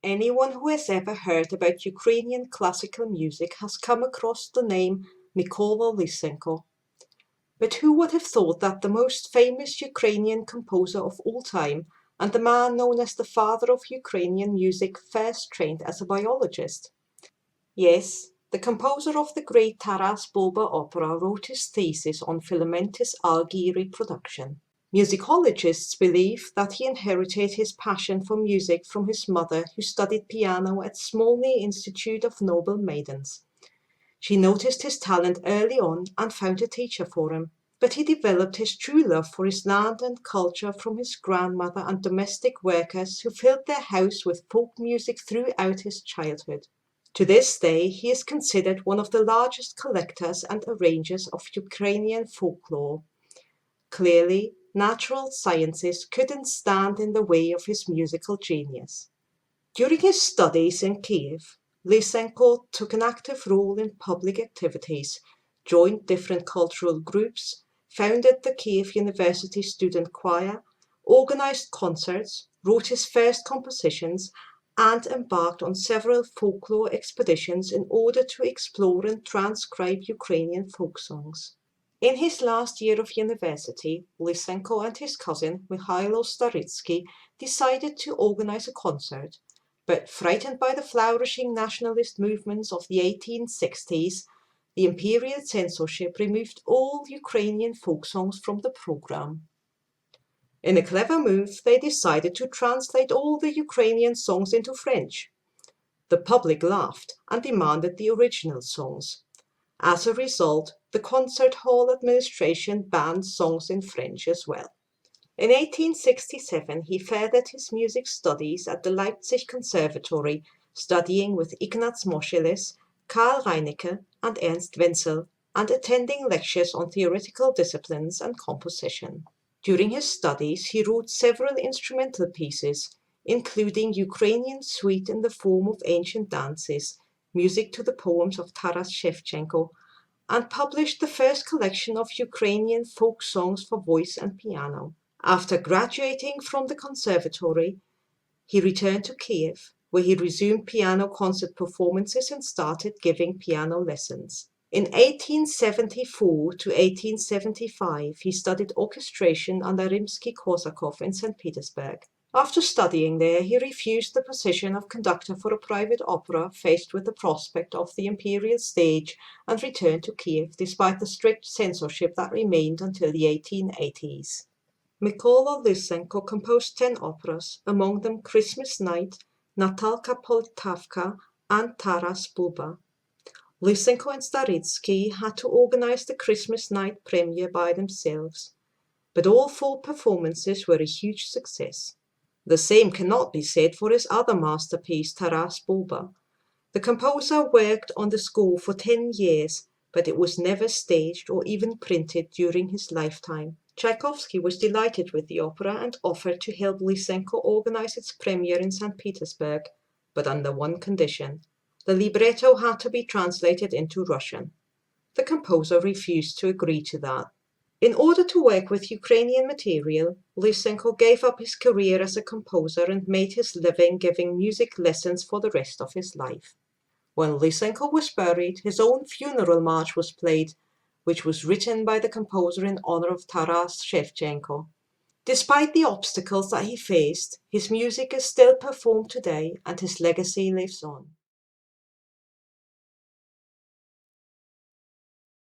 Anyone who has ever heard about Ukrainian classical music has come across the name Mikola Lysенko. But who would have thought that the most famous Ukrainian composer of all time and the man known as the father of Ukrainian music first trained as a biologist? Yes, the composer of the great Taras Bulba opera wrote his thesis on filamentous algae reproduction. Musicologists believe that he inherited his passion for music from his mother, who studied piano at Smolny Institute of Noble Maidens. She noticed his talent early on and found a teacher for him, but he developed his true love for his land and culture from his grandmother and domestic workers who filled their house with folk music throughout his childhood. To this day, he is considered one of the largest collectors and arrangers of Ukrainian folklore. Clearly, natural sciences couldn't stand in the way of his musical genius. During his studies in Kiev, Lysенko took an active role in public activities, joined different cultural groups, founded the Kiev University Student Choir, organized concerts, wrote his first compositions, and embarked on several folklore expeditions in order to explore and transcribe Ukrainian folk songs. In his last year of university, Lysенko and his cousin, Mikhailo Staritsky, decided to organize a concert, but frightened by the flourishing nationalist movements of the 1860s, the imperial censorship removed all Ukrainian folk songs from the program. In a clever move, they decided to translate all the Ukrainian songs into French. The public laughed and demanded the original songs. As a result, the concert hall administration banned songs in French as well. In 1867, he furthered his music studies at the Leipzig Conservatory, studying with Ignaz Moscheles, Karl Reinecke, and Ernst Wenzel, and attending lectures on theoretical disciplines and composition. During his studies, he wrote several instrumental pieces, including Ukrainian suite in the form of ancient dances, music to the poems of Taras Shevchenko, and published the first collection of Ukrainian folk songs for voice and piano. After graduating from the conservatory, he returned to Kiev, where he resumed piano concert performances and started giving piano lessons. In 1874 to 1875, he studied orchestration under Rimsky-Korsakov in St. Petersburg. After studying there, he refused the position of conductor for a private opera, faced with the prospect of the imperial stage, and returned to Kiev despite the strict censorship that remained until the 1880s. Mikola Lysенko composed 10 operas, among them Christmas Night, Natalka Poltavka, and Taras Bulba. Lysенko and Staritsky had to organize the Christmas Night premiere by themselves, but all 4 performances were a huge success. The same cannot be said for his other masterpiece, Taras Bulba. The composer worked on the score for 10 years, but it was never staged or even printed during his lifetime. Tchaikovsky was delighted with the opera and offered to help Lysенko organize its premiere in St. Petersburg, but under one condition. The libretto had to be translated into Russian. The composer refused to agree to that. In order to work with Ukrainian material, Lysенko gave up his career as a composer and made his living giving music lessons for the rest of his life. When Lysенko was buried, his own funeral march was played, which was written by the composer in honor of Taras Shevchenko. Despite the obstacles that he faced, his music is still performed today and his legacy lives on.